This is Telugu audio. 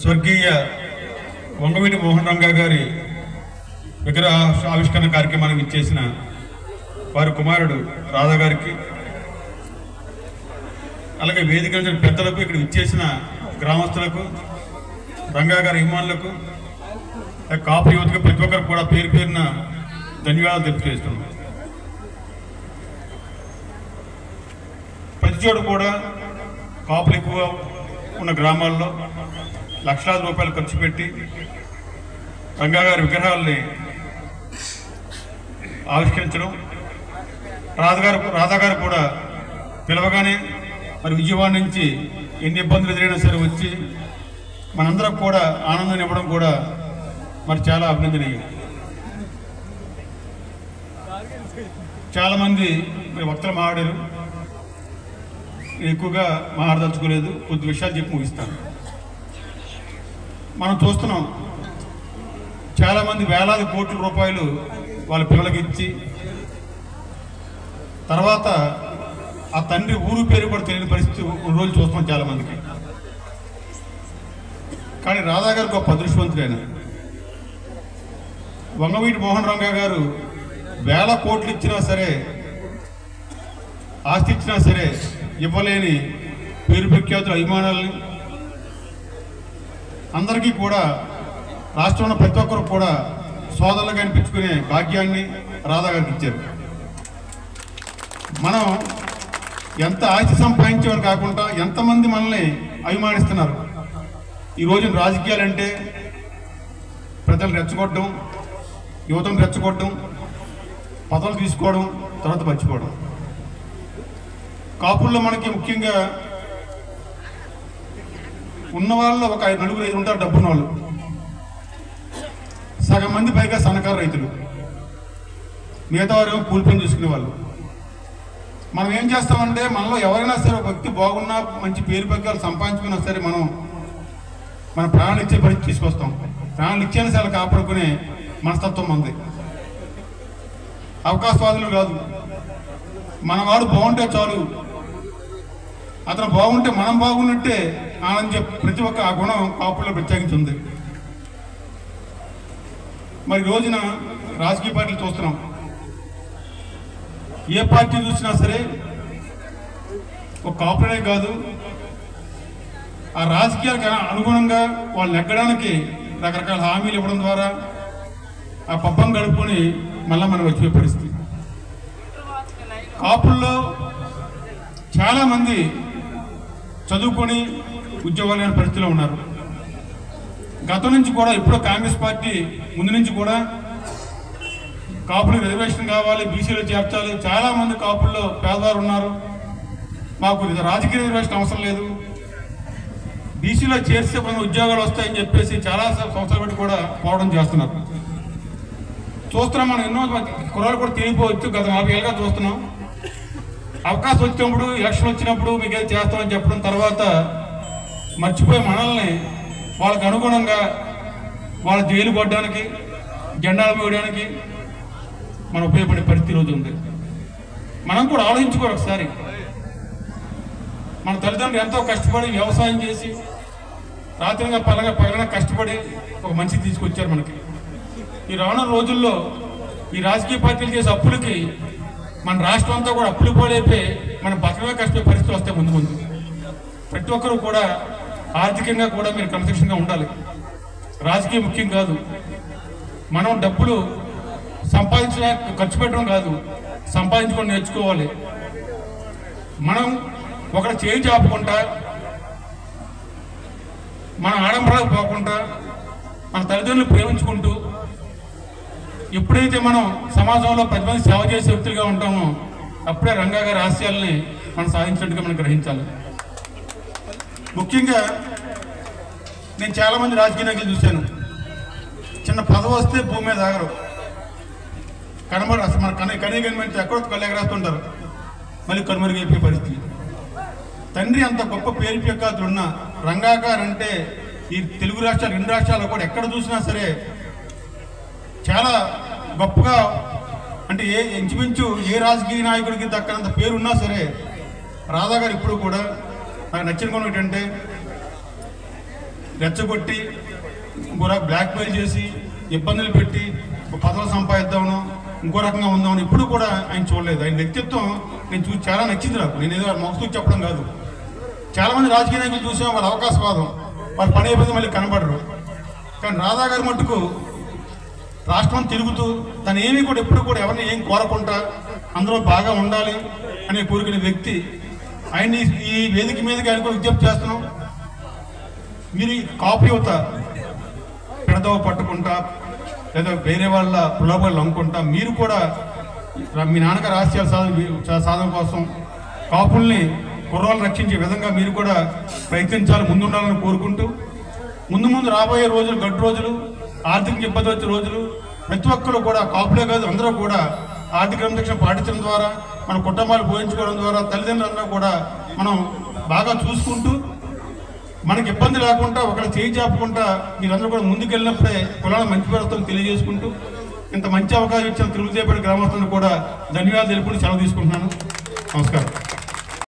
స్వర్గీయ వంగవీటి మోహన్ రంగా గారి విగ్రహ ఆవిష్కరణ కార్యక్రమానికి ఇచ్చేసిన వారి కుమారుడు రాధా గారికి, అలాగే వేదిక పెద్దలకు, ఇక్కడ ఇచ్చేసిన గ్రామస్తులకు, రంగా గారి అభిమానులకు, కాపు యువతకు ప్రతి ఒక్కరు కూడా పేరు పేరున ధన్యవాదాలు తెలియజేస్తున్నాం. ప్రతి చోట కూడా కాపులు ఎక్కువ ఉన్న గ్రామాల్లో లక్షలాది రూపాయలు ఖర్చు పెట్టి రంగా గారి విగ్రహాలని ఆవిష్కరించడం, రాధా గారు కూడా పిలవగానే మరి విజయవాడ నుంచి ఎన్ని ఇబ్బందులు ఎదురైనా సరే వచ్చి మనందరం కూడా ఆనందాన్ని ఇవ్వడం కూడా మరి చాలా అభినందనీయం. చాలామంది మరి వక్తలు మాట్లాడారు, ఎక్కువగా మాట్లాడదలుచుకోలేదు, కొద్ది విషయాలు చెప్పి ముగిస్తాను. మనం చూస్తున్నాం, చాలామంది వేలాది కోట్ల రూపాయలు వాళ్ళ పిల్లలకి ఇచ్చి తర్వాత ఆ తండ్రి ఊరు పేరు కూడా తెలియని పరిస్థితి రోజులు చూస్తున్నాం చాలామందికి. కానీ రాధా గారు గొప్ప అదృష్టవంతుడైన వంగవీటి మోహన్ రంగా గారు వేల కోట్లు ఇచ్చినా సరే, ఆస్తి ఇచ్చినా సరే ఇవ్వలేని పేరు ప్రఖ్యాతుల అభిమానాలని అందరికీ కూడా రాష్ట్రంలో ప్రతి ఒక్కరు కూడా సోదరులుగా అనిపించుకునే భాగ్యాన్ని రాధా గారికి ఇచ్చారు. మనం ఎంత ఆస్తి సంపాదించేవారు కాకుండా ఎంతమంది మనల్ని అభిమానిస్తున్నారు. ఈ రోజు రాజకీయాలంటే ప్రజలు రెచ్చగొట్టడం, యువతను రెచ్చగొట్టడం, పదవులు తీసుకోవడం, తర్వాత మర్చిపోవడం. కాపుల్లో మనకి ముఖ్యంగా ఉన్న వాళ్ళు ఒక 4-5 ఉంటారు డబ్బున్న వాళ్ళు, సగం మంది పైగా సన్నకారు రైతులు, మిగతా వారు కూలి పని చూసుకునే వాళ్ళు. మనం ఏం చేస్తామంటే మనలో ఎవరైనా సరే ఒక వ్యక్తి బాగున్నా, మంచి పేరు పగ్గాలు సంపాదించుకున్నా సరే మన ప్రాణాలు ఇచ్చే పరిస్థితి తీసుకొస్తాం. ప్రాణాలు ఇచ్చేనా సరే కాపాడుకునే మనస్తత్వం ఉంది. అవకాశవాదులు కాదు, మనవాడు బాగుంటే చాలు, అతను బాగుంటే మనం బాగున్నట్టే ఆనంద ప్రతి ఒక్క ఆ గుణం కాపుల్లో ప్రత్యేకించి ఉంది. మరి రోజున రాజకీయ పార్టీలు చూస్తున్నాం, ఏ పార్టీ చూసినా సరే ఒక కాపులనే కాదు, ఆ రాజకీయాలకు అనుగుణంగా వాళ్ళు నెగ్గడానికి రకరకాల హామీలు ఇవ్వడం ద్వారా ఆ పబ్బం గడుపుకొని మళ్ళీ మనం వచ్చే పరిస్థితి. కాపుల్లో చాలామంది చదువుకొని ఉద్యోగాలు లేని పరిస్థితిలో ఉన్నారు. గతం నుంచి కూడా ఇప్పుడు కాంగ్రెస్ పార్టీ ముందు నుంచి కూడా కాపులకు రిజర్వేషన్ కావాలి, బీసీలో చేర్చాలి. చాలామంది కాపుల్లో పేదవారు ఉన్నారు, మాకు రాజకీయ రిజర్వేషన్ అవసరం లేదు, బీసీలో చేర్చే కొన్ని ఉద్యోగాలు వస్తాయని చెప్పేసి చాలా సంవత్సరాలు బట్టి కూడా పోవడం చేస్తున్నారు. చూస్తున్నాం మనం, ఎన్నో కుర్రాలు కూడా తిరిగిపోవచ్చు. గత 40 ఏళ్ళుగా చూస్తున్నాం. అవకాశం వచ్చినప్పుడు, ఎలక్షన్ వచ్చినప్పుడు మీకు ఏది చేస్తామని చెప్పడం, తర్వాత మర్చిపోయే మనల్ని వాళ్ళకి అనుగుణంగా వాళ్ళ జైలు కొట్టడానికి, జెండాలు వేయడానికి మనం ఉపయోగపడే పరిస్థితి రోజు ఉంది. మనం కూడా ఆలోచించుకోరు ఒకసారి. మన తల్లిదండ్రులు ఎంతో కష్టపడి వ్యవసాయం చేసి రాత్రిగా పగలగా కష్టపడి ఒక మనిషి తీసుకొచ్చారు మనకి. ఈ రానున్న రోజుల్లో ఈ రాజకీయ పార్టీలు చేసే అప్పులకి మన రాష్ట్రం అంతా కూడా అప్పులు పోలేపే మన బతకగా కష్టపడే పరిస్థితులు వస్తే ముందు ప్రతి ఒక్కరూ కూడా ఆర్థికంగా కూడా మీరు క్రమశిక్షణగా ఉండాలి. రాజకీయం ముఖ్యం కాదు, మనం డబ్బులు సంపాదించడా ఖర్చు పెట్టడం కాదు, సంపాదించుకొని నేర్చుకోవాలి. మనం ఒకటి చేయి చాపుకుంటా, మన ఆడంబరాలకు పోకుండా, మన తల్లిదండ్రులు ప్రేమించుకుంటూ, ఎప్పుడైతే మనం సమాజంలో 10 మంది సేవ చేసే వ్యక్తులుగా ఉంటామో అప్పుడే రంగా గారి ఆశయాల్ని మనం సాధించినట్టుగా మనం గ్రహించాలి. ముఖ్యంగా నేను చాలామంది రాజకీయ నాయకులు చూశాను, చిన్న పదవి వస్తే భూమి మీద ఆగరు, అసలు మన కనీగన్మెంట్ ఎక్కడో కళ్ళెగరేస్తుంటారు, మళ్ళీ కనుమరుగైపోయే పరిస్థితి. తండ్రి అంత గొప్ప పేరు ప్రఖ్యాతులు ఉన్న రంగా గారు అంటే ఈ తెలుగు రాష్ట్రాలు, 2 రాష్ట్రాల్లో కూడా ఎక్కడ చూసినా సరే చాలా గొప్పగా, అంటే ఇంచుమించు ఏ రాజకీయ నాయకుడికి దక్కనంత పేరు ఉన్నా సరే రాధా గారు ఇప్పుడు కూడా నాకు నచ్చిన గుణం ఏంటంటే రెచ్చగొట్టి ఇంకో బ్లాక్మెయిల్ చేసి ఇబ్బందులు పెట్టి పదవులు సంపాదిద్దామను ఇంకో రకంగా ఉందామని ఇప్పుడు కూడా ఆయన చూడలేదు. ఆయన వ్యక్తిత్వం నేను చూసి చాలా నచ్చింది నాకు. నేను ఏదో మొక్కుతూ చెప్పడం కాదు. చాలామంది రాజకీయ నాయకులు చూసాం, వాళ్ళ అవకాశవాదం, వాళ్ళ పని అయిపోతే మళ్ళీ కనబడరు. కానీ రాధా గారి మట్టుకు రాష్ట్రం తిరుగుతూ తను ఏమీ కూడా ఎప్పుడు కూడా ఎవరిని ఏం కోరకుండా అందరూ బాగా ఉండాలి అనే కోరుకునే వ్యక్తి. ఆయన్ని ఈ వేదిక మీదకి ఆయన కూడా విజ్ఞప్తి చేస్తున్నాం. మీరు కాపు యువత పెడదవ పట్టుకుంటా లేదా వేరే వాళ్ళ ప్రలోభాలు అమ్ముకుంటా మీరు కూడా మీ నాన్నగారి ఆశయాల సాధన కోసం కాపుల్ని కుర్రాలను రక్షించే విధంగా మీరు కూడా ప్రయత్నించాలి, ముందుండాలని కోరుకుంటూ ముందు రాబోయే రోజులు గడ్డు రోజులు, ఆర్థిక ఇబ్బంది వచ్చే రోజులు ప్రతి ఒక్కరు కూడా కాపులే కాదు అందరూ కూడా ఆర్థిక క్రమశిక్షణ పాటించడం ద్వారా మన కుటుంబాలు పోయించుకోవడం ద్వారా తల్లిదండ్రులందరూ కూడా మనం బాగా చూసుకుంటూ మనకి ఇబ్బంది లేకుండా ఒకరు చేయి చాపుకుంటా మీరందరూ కూడా ముందుకెళ్ళినప్పుడే కులాలను మంచి పేరుతో తెలియజేసుకుంటూ ఇంత మంచి అవకాశం ఇచ్చిన తిరుమలదేపేట గ్రామస్తులను కూడా ధన్యవాదాలు తెలుపుకుంటూ సెలవు తీసుకుంటున్నాను. నమస్కారం.